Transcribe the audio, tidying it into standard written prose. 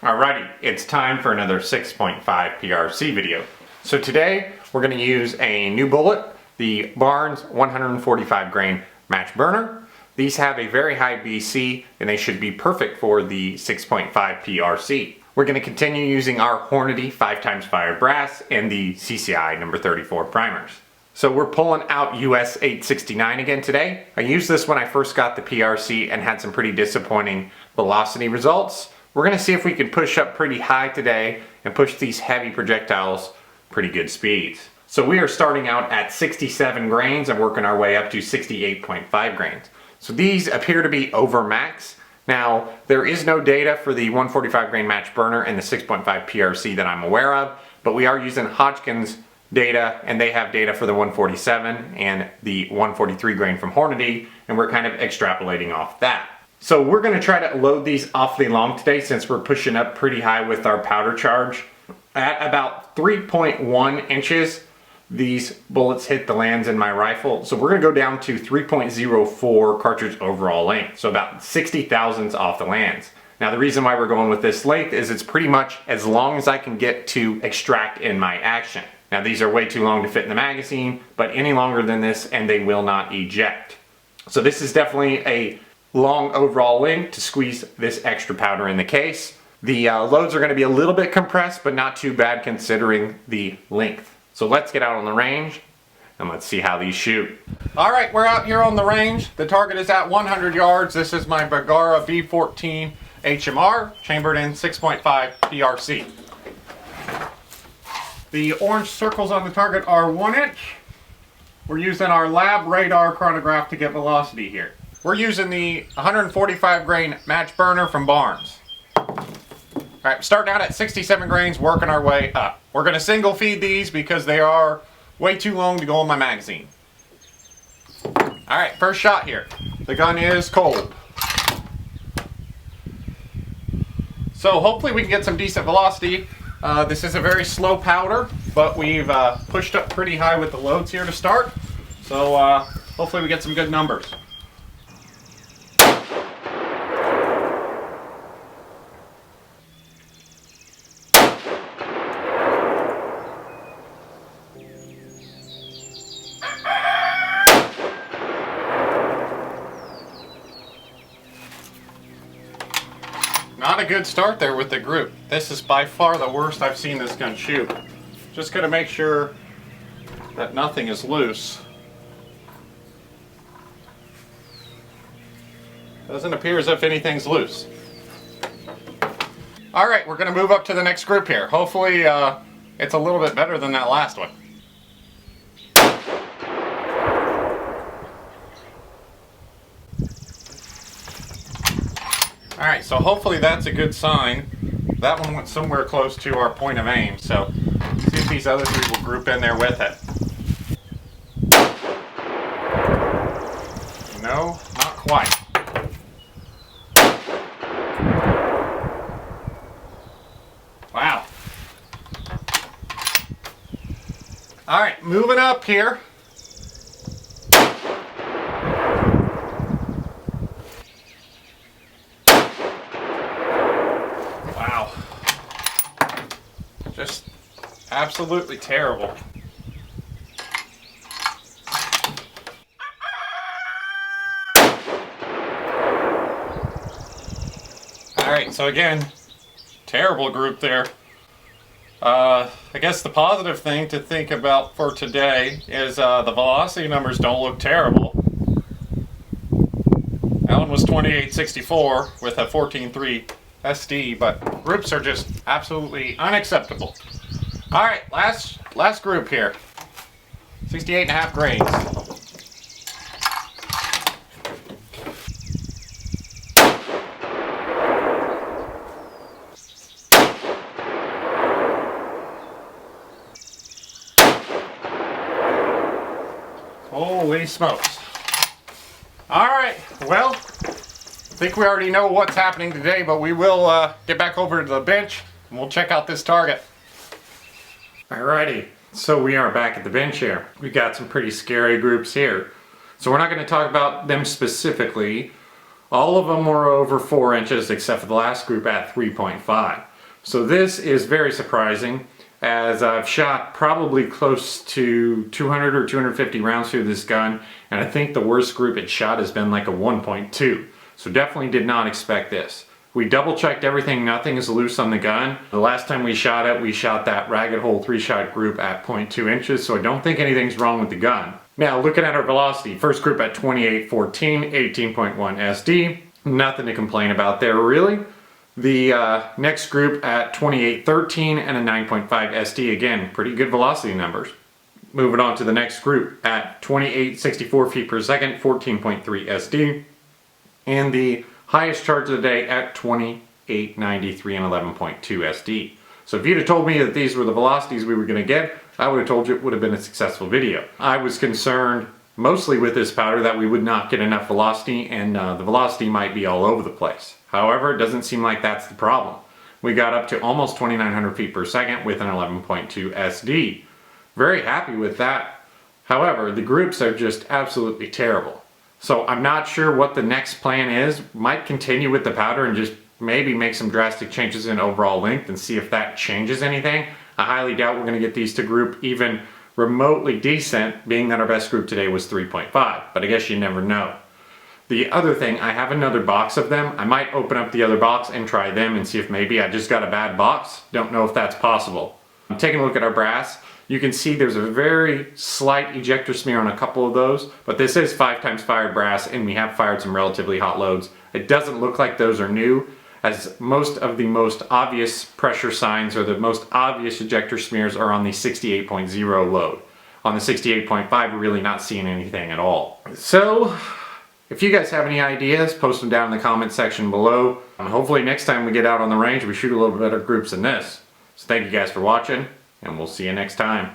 Alrighty, it's time for another 6.5 PRC video. So today we're going to use a new bullet, the Barnes 145 grain match burner. These have a very high BC and they should be perfect for the 6.5 PRC. We're going to continue using our Hornady 5x5 brass and the CCI number 34 primers. So we're pulling out US 869 again today. I used this when I first got the PRC and had some pretty disappointing velocity results. We're going to see if we can push up pretty high today and push these heavy projectiles pretty good speeds. So we are starting out at 67 grains and working our way up to 68.5 grains. So these appear to be over max. Now, there is no data for the 145 grain match burner and the 6.5 PRC that I'm aware of, but we are using Hodgkin's data, and they have data for the 147 and the 143 grain from Hornady, and we're kind of extrapolating off that. So we're going to try to load these awfully long today since we're pushing up pretty high with our powder charge. At about 3.1 inches, these bullets hit the lands in my rifle. So we're going to go down to 3.04 cartridge overall length. So about 60 thousandths off the lands. Now the reason why we're going with this length is it's pretty much as long as I can get to extract in my action. Now these are way too long to fit in the magazine, but any longer than this and they will not eject. So this is definitely a long overall length to squeeze this extra powder in the case. The loads are going to be a little bit compressed, but not too bad considering the length. So let's get out on the range and let's see how these shoot. All right, we're out here on the range. The target is at 100 yards. This is my Bergara B14 HMR, chambered in 6.5 PRC. The orange circles on the target are 1 inch. We're using our Labradar chronograph to get velocity here. We're using the 145 grain match burner from Barnes. Alright, starting out at 67 grains, working our way up. We're going to single feed these because they are way too long to go in my magazine. Alright, first shot here. The gun is cold. So hopefully we can get some decent velocity. This is a very slow powder, but we've pushed up pretty high with the loads here to start. So hopefully we get some good numbers. Not a good start there with the group. This is by far the worst I've seen this gun shoot. Just gonna make sure that nothing is loose. Doesn't appear as if anything's loose. Alright, we're gonna move up to the next group here. Hopefully it's a little bit better than that last one. Alright, so hopefully that's a good sign. That one went somewhere close to our point of aim, so see if these other three will group in there with it. No, not quite. Wow. Alright, moving up here. Just absolutely terrible. Alright, so again, terrible group there. I guess the positive thing to think about for today is the velocity numbers don't look terrible. That one was 2864 with a 14.3 SD, but groups are just absolutely unacceptable. Alright, last group here. 68.5 grains. Holy smokes. Alright, well, I think we already know what's happening today, but we will get back over to the bench and we'll check out this target. Alrighty, so we are back at the bench here. We got some pretty scary groups here. So we're not going to talk about them specifically. All of them were over 4 inches except for the last group at 3.5. So this is very surprising, as I've shot probably close to 200 or 250 rounds through this gun, and I think the worst group it shot has been like a 1.2. So definitely did not expect this. We double checked everything, nothing is loose on the gun. The last time we shot it, we shot that ragged hole 3-shot group at 0.2 inches, so I don't think anything's wrong with the gun. Now looking at our velocity, first group at 28.14, 18.1 SD, nothing to complain about there really. The next group at 28.13 and a 9.5 SD, again, pretty good velocity numbers. Moving on to the next group at 28.64 feet per second, 14.3 SD, and the highest charge of the day at 28.93 and 11.2 SD. So if you'd have told me that these were the velocities we were going to get, I would have told you it would have been a successful video. I was concerned mostly with this powder that we would not get enough velocity, and the velocity might be all over the place. However, it doesn't seem like that's the problem. We got up to almost 2,900 feet per second with an 11.2 SD. Very happy with that. However, the groups are just absolutely terrible. So I'm not sure what the next plan is. Might continue with the powder and just maybe make some drastic changes in overall length and see if that changes anything. I highly doubt we're going to get these to group even remotely decent, being that our best group today was 3.5, but I guess you never know. The other thing, I have another box of them. I might open up the other box and try them and see if maybe I just got a bad box. Don't know if that's possible. I'm taking a look at our brass. You can see there's a very slight ejector smear on a couple of those, but this is 5 times fired brass and we have fired some relatively hot loads. It doesn't look like those are new, as most of the most obvious pressure signs or the most obvious ejector smears are on the 68.0 load. On the 68.5, we're really not seeing anything at all. So, if you guys have any ideas, post them down in the comment section below. Hopefully next time we get out on the range, we shoot a little better groups than this. So thank you guys for watching, and we'll see you next time.